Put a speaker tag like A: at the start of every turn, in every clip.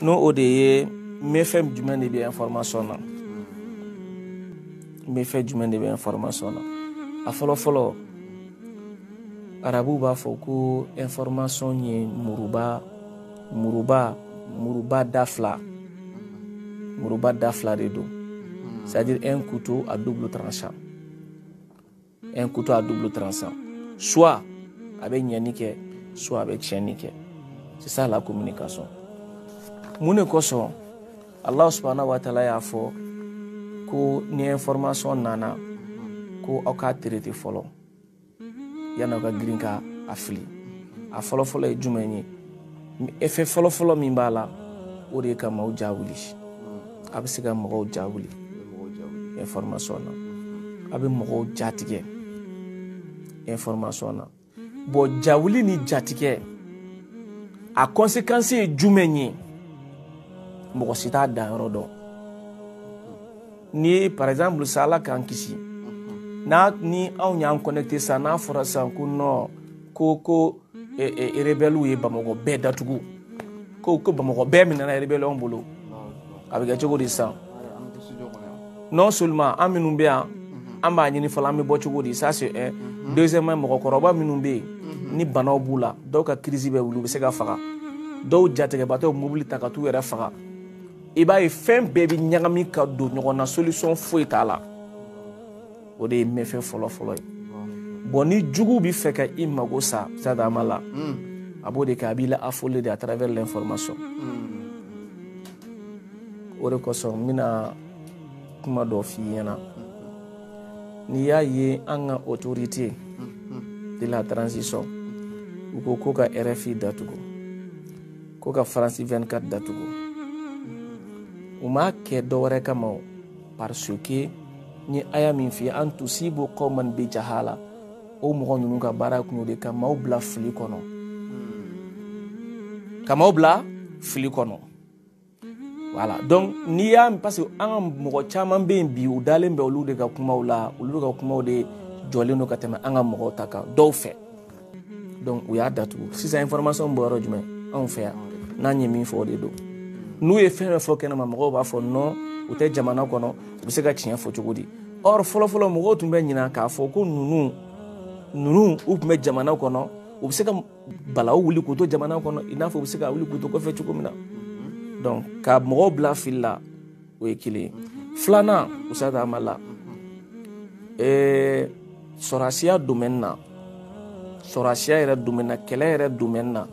A: no o de ye méfait jumɛn de bɛ information na méfait jumɛn de bɛ information na a fɔlɔ fɔlɔ arabu b'a fɔ ko information ye muruba da fila de don, c'est-à-dire un couteau à double tranchant, soit avec ɲɛni kɛ soit avec tiɲɛni kɛ. C'est ça la communication. Mun de kosɔn Allah subhanahu wa ta'ala y'a fɔ ko ni information nana ko aw k'a traiter fɔlɔ yanni aw ka girin ka a fili. A fɔlɔ ye jumɛn ye? Effet fɔlɔ min b'a la o de ye ka maaw jawuli. A bɛ se ka mɔgɔw jawuli information na, a bɛ mɔgɔw jatigɛ information na. Bon jawuli ni jatigɛ a conséquence ye jumɛn ye? Mɔgɔ si t'a danyɔrɔ dɔn. Ni par exemple sa Ala k'an kisi, ni anw y'an connecté sa n'a fɔra san ko non ko rebelle ye Bamakɔ bɛɛ datugu, ko Bamakɔ bɛɛ minɛna rebelle bolo, a bɛ kɛ cogo di san? Non seulement an minnu bɛ yan an b'a ɲini fɔlɔ an bɛ bɔ cogo di, ça c'est un. Deuxièmement, mɔgɔkɔrɔba minnu bɛ yen ni banaw b'u la, dɔw ka crise bɛ wuli u bɛ se ka faga, dɔw jatigɛbatɔw mobili ta ka t'u yɛrɛ faga. I b'a ye fɛn bɛɛ bɛ ɲagami ka don ɲɔgɔn na, solution foyi t'a la. O de ye méfait fɔlɔ ye. Bon ni jugu bɛ fɛ ka i mago sa sadama la, a b'o de kɛ, a b'i la affoler de à travers l'information. O de kosɔn n bɛna kuma dɔ f'i ɲɛna. N'i y'a ye an ka autorité de la transition u ko ka RFI datugu, ko ka France 24 datugu, u m'a kɛ dɔwɛrɛ kama o, parce que ni aya min f'i ye an tusibu qawman bi jahala, o mɔgɔ ninnu ka baara kun y'o de ka maaw bila fili kɔnɔ, voilà. Donc n'i y'a, parce que an ka mɔgɔ caman bɛ yen bi u dalen bɛ olu de ka kumaw la, olu ka kumaw de jɔlen don ka tɛmɛ an ka mɔgɔw ta kan dɔw fɛ. Donc u y'a datugu. Sisan information bɔ yɔrɔ jumɛn? Anw fɛ yan n'an ye min fɔ o de don. N'u ye fɛn fɔ kɛnɛma mɔgɔw b'a fɔ non u tɛ jamana kɔnɔ, u bɛ se ka tiɲɛ fɔ cogo di? Or fɔlɔ mɔgɔw tun bɛ ɲinɛ k'a fɔ ko ninnu u tun bɛ jamana kɔnɔ, u bɛ se ka balawu wuli k'u to jamana kɔnɔ i n'a fɔ u bɛ se ka wuli k'u to kɔfɛ cogo min na. Donc ka mɔgɔw bila fili la o ye kelen ye. Filanan Usata Amala, sɔrɔsiya domaine na, sɔrɔsiya yɛrɛ domaine na, kɛlɛ yɛrɛ domaine na,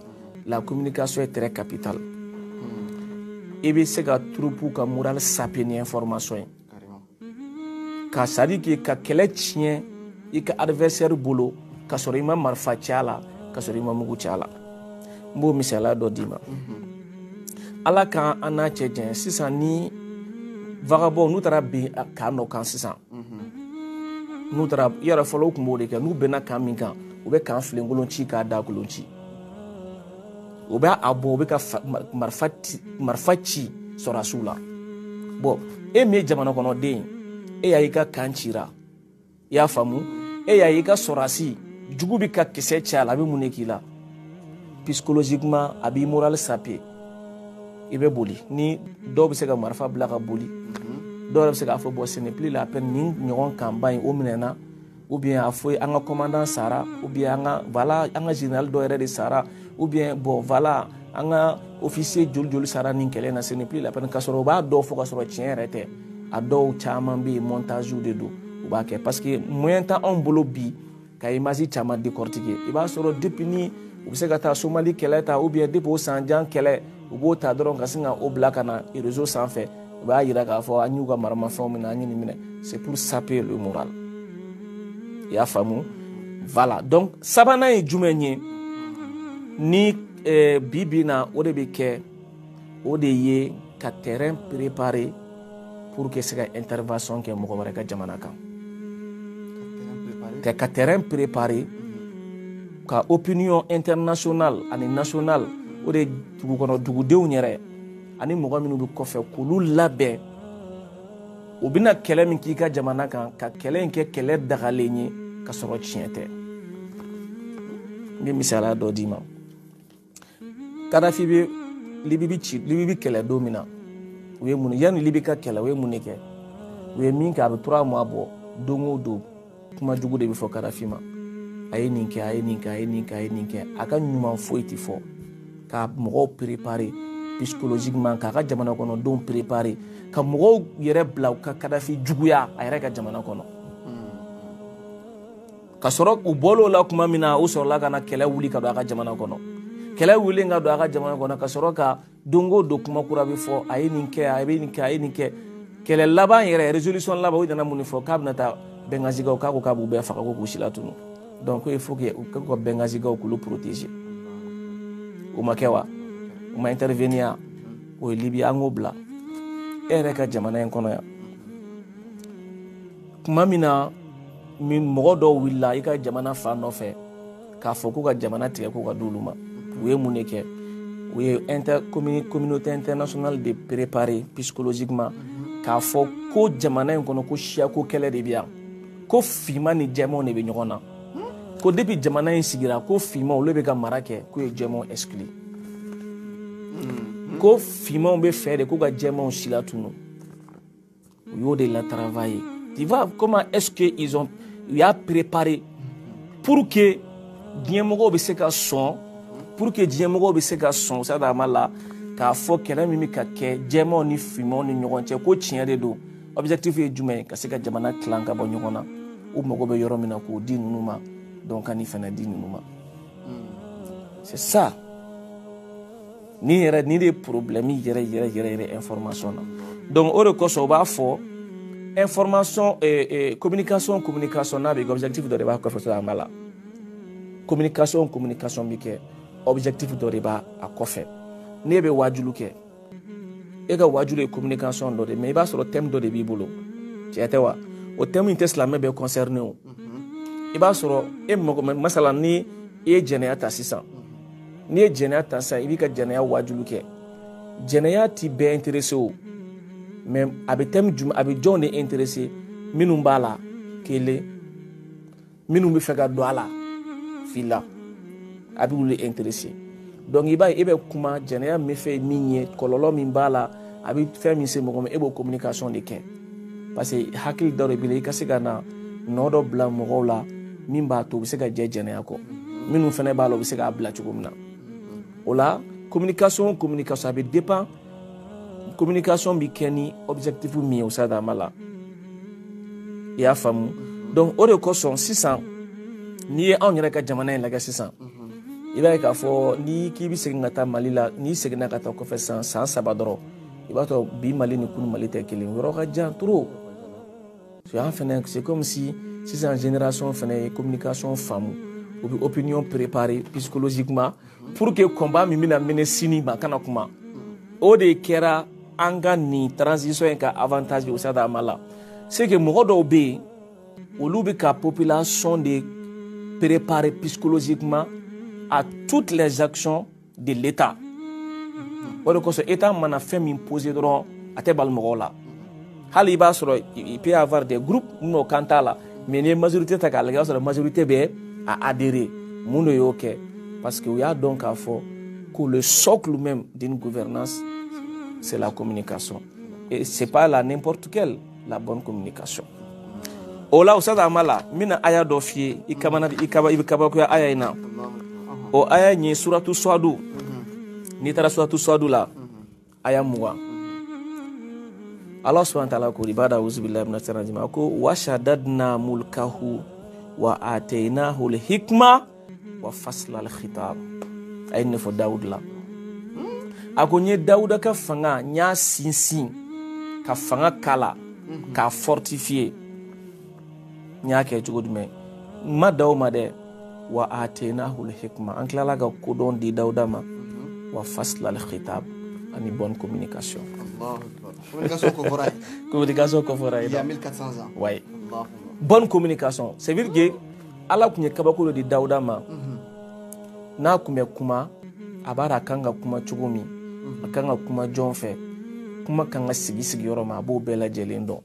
A: la communication est très capitale. I bɛ se ka troupe ka morale saper ni information ye, ka c'est-à-dire que ka kɛlɛ tiɲɛ i ka adversaire bolo ka sɔrɔ i ma marifa ci a la, ka sɔrɔ i ma mugu ci a la. N b'o misaliya dɔ d'i ma. Ala k'an n'a cɛ janya sisan ni vagabond n'u taara bin kan dɔ kan sisan, n'u taara yɛrɛ fɔlɔ u tun b'o de kɛ, n'u bɛnna kan min kan u bɛ kan filenkolon ci k'a da kolon ci, u bɛ a bɔ u bɛ ka marifa ci sɔrɔsiw la. Bon e min ye jamana kɔnɔden e y'a i ka kan cira, i y'a faamu, e y'a i ka sɔrɔsi jugu bɛ ka kisɛ ci a la, a bɛ mun de k'i la? Psychologiquement a b'i morale saper, i bɛ boli, ni dɔw bɛ se ka marifa bila ka boli, dɔw yɛrɛ bɛ se k'a fɔ bon ce n'est plus la peine ni ɲɔgɔn kanba in o minɛna, ou bien a fɔ an ka commandant sara, ou bien an ka général dɔ yɛrɛ de sara, ou bien bon voilà an ka officier joli sara nin kɛlɛ na, ce n'est plus la peine. Ka sɔrɔ u b'a dɔw fɔ ka sɔrɔ tiɲɛ yɛrɛ tɛ, a dɔw caman bɛ yen montage de don u b'a kɛ parce que moyen t'an bolo bi ka image caman décortiquer. I b'a sɔrɔ depuis ni u bɛ se ka taa Somali kɛlɛ ta, ou bien depuis o sanjan kɛlɛ u b'o ta dɔrɔn ka sin ka o bila ka na réseau sanfɛ, u b'a jira k'a fɔ an y'u ka maramafɛnw minɛ, an ye nin minɛ. C'est pour saper le moral. I y'a faamu? Voilà. Donc sabanan ye jumɛn ye ni bi na o de bɛ kɛ, o de ye ka terrain préparer pour que se ka intervention kɛ mɔgɔ wɛrɛ ka jamana kan. Ka terrain préparer, ka opinion internationale ani nationale, o de dugukɔnɔ dugudenw yɛrɛ ani mɔgɔ minnu bɛ kɔfɛ k'olu labɛn, u bɛna kɛlɛ min k'i ka jamana kan, ka kɛlɛ in kɛ kɛlɛ dagalen ye ka sɔrɔ tiɲɛ tɛ. N bɛ misaliya dɔ d'i ma. Kadafi bɛ libi kɛlɛ don min na u ye mun yanni libi ka kɛlɛ u ye mun de kɛ u ye min kɛ a bɛ 3 mois bɔ don o don kuma jugu de bɛ fɔ Kadafi ma a ye nin kɛ a ye nin kɛ a ye nin kɛ a ye nin kɛ a ka ɲuman foyi tɛ fɔ ka mɔgɔw préparer psychologiquement k'a ka jamana kɔnɔdenw préparer ka mɔgɔw yɛrɛ bila u ka Kadafi juguya a yɛrɛ ka jamana kɔnɔ ka sɔrɔ u bɔl'o la kuma min na u sɔrɔla ka na kɛlɛ wuli ka don a ka jamana kɔnɔ kɛlɛ wuli ka don a ka jamana kɔnɔ ka sɔrɔ ka don o don kuma kura bɛ fɔ a ye nin kɛ a bɛ nin kɛ a ye nin kɛ kɛlɛ laban yɛrɛ résolution laban u nana mun fɔ k'a bɛna taa Benghazi kaw k'a ko k'a b'u bɛɛ faga ko k'u si latunu donc il faut que u ka Benghazi kaw k'olu protéger o ma kɛ wa u ma intervenir o ye Libye an k'o bila e yɛrɛ ka jamana in kɔnɔ yan kuma min na mɔgɔ dɔw wulila i ka jamana fa nɔfɛ k'a fɔ k'u ka jamana tigɛ k'u ka d'olu ma u ye mun de kɛ u ye communauté internationale de préparer psychologiquement k'a fɔ ko jamana in kɔnɔ ko siyako kɛlɛ de bɛ yan ko finman ni jɛmanw de bɛ ɲɔgɔn na ko depuis jamana in sigira ko finmanw olu bɛ ka mara kɛ k'u ye jɛmanw exclu ko finmanw bɛ fɛ de k'u ka jɛmanw si latunu u y'o de la travailler tu vois comment est-ce que ils ont y'a préparé pour que diɲɛmɔgɔw bɛ se ka sɔn pour que diɲɛmɔgɔw bɛ se ka sɔn sadama la k'a fɔ kɛlɛ min bɛ ka kɛ jɛmanw ni finmanw ni ɲɔgɔn cɛ ko tiɲɛ de don objectif ye jumɛn ka se ka jamana tilan ka bɔ ɲɔgɔn na u mago bɛ yɔrɔ min na k'o di ninnu ma donc ka nin fana di ninnu ma c'est ça ni yɛrɛ ni de problème yɛrɛ information na donc o de kosɔn u b'a fɔ information communication n'a bɛ kɛ objectif dɔ de b'a kɔfɛ sadama la communication bɛ kɛ objectif dɔ de b'a kɔfɛ n'e bɛ wajulu kɛ e ka wajulu ye communication dɔ de mais i b'a sɔrɔ thème dɔ de b'i bolo tiɲɛ tɛ wa o thème in tɛ silamɛ bɛɛ concerné o i b'a sɔrɔ e masala ni i ye jɛnɛya ta sisan n'i ye jɛnɛya ta sisan i b'i ka jɛnɛya wajulu kɛ jɛnɛya ti bɛɛ intéressé o mais a bɛ thème jumɛn a bɛ jɔnw de intéressé minnu b'a la kelen minnu bɛ fɛ ka don a la fila a bɛ olu intéressé donc i b'a ye e bɛ kuma jɛnɛya min fɛ min ye kɔlɔlɔ min b'a la a bɛ fɛn min se mɔgɔ ma e b'o communication de kɛ parce que hakili dɔ de b'i la i ka se ka na nɔ dɔ bila mɔgɔw la min b'a to u bɛ se ka jɛ jɛnɛya kɔ minnu fana b'a la u bɛ se k'a bila cogo min na o la communication a bɛ dépend communication bɛ kɛ ni objectif min ye o sadama la i y'a faamu donc o de kosɔn sisan n'i ye anw yɛrɛ ka jamana in lajɛ sisan i b'a ye k'a fɔ n'i k'i bɛ segin ka taa Mali la n'i seginna ka taa kɔfɛ san 3 dɔrɔn i b'a sɔrɔ bi Mali ni kunu Mali tɛ kelen yɔrɔ ka jan trop an fana c'est comme si sisan génération fana ye communication faamu u bɛ opinion préparer psychologiquement pour que combat min bɛna mɛnɛ sini ma kana kuma o de kɛra an ka nin transition in ka avantage o sadama la c'est que mɔgɔ dɔw bɛ yen olu bɛ ka population de préparer psychologiquement à toutes les actions de l'État. O de kosɔn État mana fɛn min poser dɔrɔn a tɛ bali mɔgɔw la hali i b'a sɔrɔ il peut y avoir des groupes minnu kan t'a la mais n'i ye majorité ta k'a lajɛ i b'a sɔrɔ majorité bɛ a adhérer mun de y'o kɛ parce que u y'a dɔn k'a fɔ que le socle même d'une gouvernance c'est la communication et c'est pas la n'importe quelle la bonne communication. O la o sadama la n bɛna aya dɔ f'i ye i bɛ kabakoya aya in na o aya in ye suratu Swadu n'i taara suratu Swadu la aya 20 Allah subhanahu wa ta'ala ko ibada auzubillahi minash shaitanir rajim ko washadadna mulkahu wa atainahu al-hikma wa fasla al-khitab ay ne fo Daoud la ako nye Daouda ka fanga nya sinsin ka fanga kala ka fortifier nya ke jogo dume ma daw ma de wa atainahu al-hikma an klala ga ko don di Daouda ma wa fasla al-khitab ani bonne communication. Allahu Akbar. Communication koforai. Il y a 1400 ans. Oui. Bonne communication. C'est dire que Allah kunye kabako di Daouda ma na kume kuma abara kanga kuma chugumi akanga kuma jonfe kuma kanga sigi yoro ma bo bela jelendo.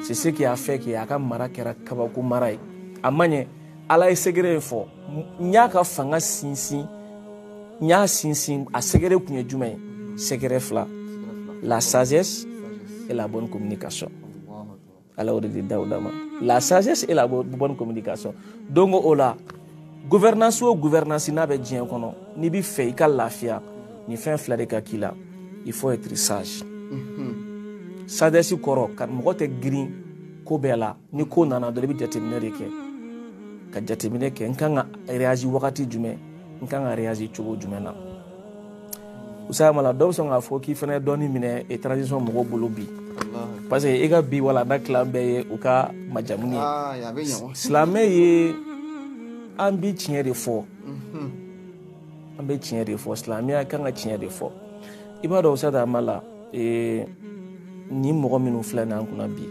A: C'est ce qui a fait que aka mara kera kabako marai amanye Allah e segere fo nyaka fanga sinsin nya sinsin a secret kunye jumɛn secret fila la sagesse et la bonne communication. Alors de Daouda ma la sagesse et la bonne communication. Donc o la gouvernance ou gouvernance n'a be diɲɛ kɔnɔ ni bi fɛ i ka lafiya ni fɛn fila de ka k'i la il faut être sage. Sagesse kɔrɔ ka mɔgɔ tɛ girin ko bɛɛ la ni ko nana dɔrɔn i bɛ jateminɛ de kɛ ka jateminɛ kɛ n kan ka réagir wagati jumɛn n kan ka réagir cogo jumɛn na. Usama la dɔw bɛ sɔn k'a fɔ k'i fana ye dɔɔni minɛ et transition mɔgɔw bolo bi parce que i ka bi wala na tila bɛɛ ye u ka majamu ye silamɛ ye an bi tiɲɛ de fɔ an bɛ tiɲɛ de fɔ silamɛya kan ka tiɲɛ de fɔ i b'a dɔn Usama la ni mɔgɔ minnu filɛ n'an kunna bi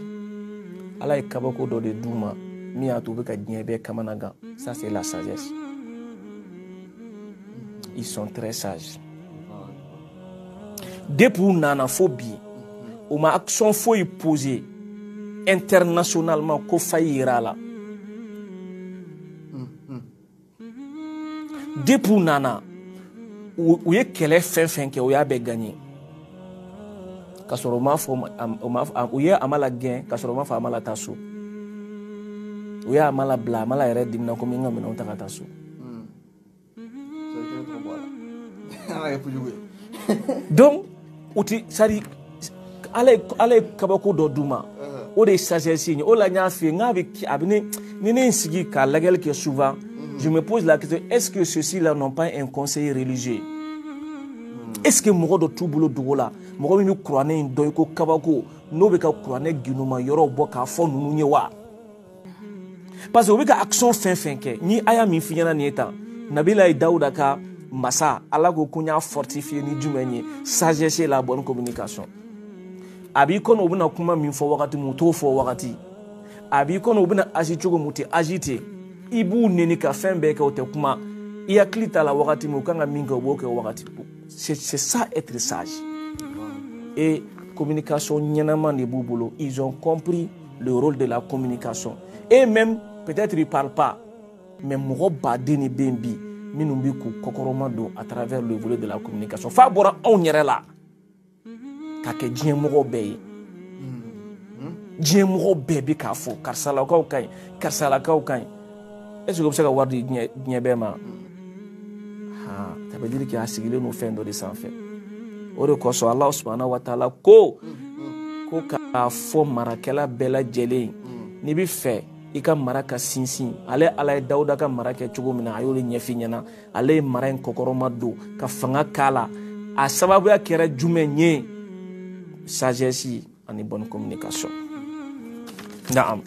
A: Ala ye kabako dɔ de d'u ma min y'a to u bɛ ka diɲɛ bɛɛ kamanagan. Ça c'est la sagesse. Ils sont très sages. Depuis u nana fo bi u ma action foyi posé internationalement ko fa yira la. Depuis u nana u ye kɛlɛ fɛn fɛn kɛ u y'a bɛɛ gagné. Ka sɔrɔ u ye amala gɛn ka sɔrɔ u ma fɔ amala taa so. U ye amala bila amala yɛrɛ dimina komi n ka minɛnw ta ka taa so. Donc uti sari ale kabako dɔ d'u ma o de ye sagesse ye o la n y'a f'i ye n k'a bɛ a bɛ ni ne sigi ka lajɛli kɛ souvent je me pose la question est-ce que ceux-ci là n'ont pas un conseiller religieux? Est-ce que mɔgɔ dɔ t'u bolo dugu la mɔgɔ min bɛ kuranɛ in dɔn i ko kabako n'o bɛ ka kuranɛ ginuma yɔrɔw bɔ k'a fɔ ninnu ye wa? Parce que o bɛ ka action fɛn fɛn kɛ ni aya min f'i ɲɛna nin ye tan Nabilayi Dawuda ka masa Ala ko n y'a fortifié ni jumɛn ye sagesse et la bonne communication. A b'i kɔnɔ u bɛna kuma min fɔ wagati min u t'o fɔ wagati a b'i kɔnɔ u bɛna agi cogo min u tɛ agi ten i b'u neni ka fɛn bɛɛ kɛ u tɛ kuma i hakili t'a la wagati min u kan ka min kɛ u b'o kɛ wagati. C'est ça être sage. Et communication ɲɛnama de b'u bolo. Ils ont compris le rôle de la communication. Et même peut-être ils parlent pas mais mɔgɔ baden de bɛ yen bi minnu bɛ k'u kɔkɔrɔma don à travers le volet de la communication. F'a bɔra anw yɛrɛ la ka kɛ diɲɛ mɔgɔ bɛɛ ye. Diɲɛ mɔgɔ bɛɛ bɛ k'a fɔ karisalakaw ka ɲi karisalakaw ka ɲi. Est-ce que o bɛ se ka wari di diɲɛ bɛɛ ma? Ça veut dire qu'il a sigilen no fɛn dɔ de sanfɛ. O de kosɔn Ala subhanahu wa taala ko k'a fɔ marakɛla bɛɛ lajɛlen n'i bɛ fɛ i ka mara ka sinsin ale Ala ye Dawuda ka mara kɛ cogo min na a y'o de ɲɛf'i ɲɛna ale ye mara in kɔkɔrɔma don ka fanga k'a la a sababuya kɛra jumɛn ye sagesse ani bonne communication. Naam.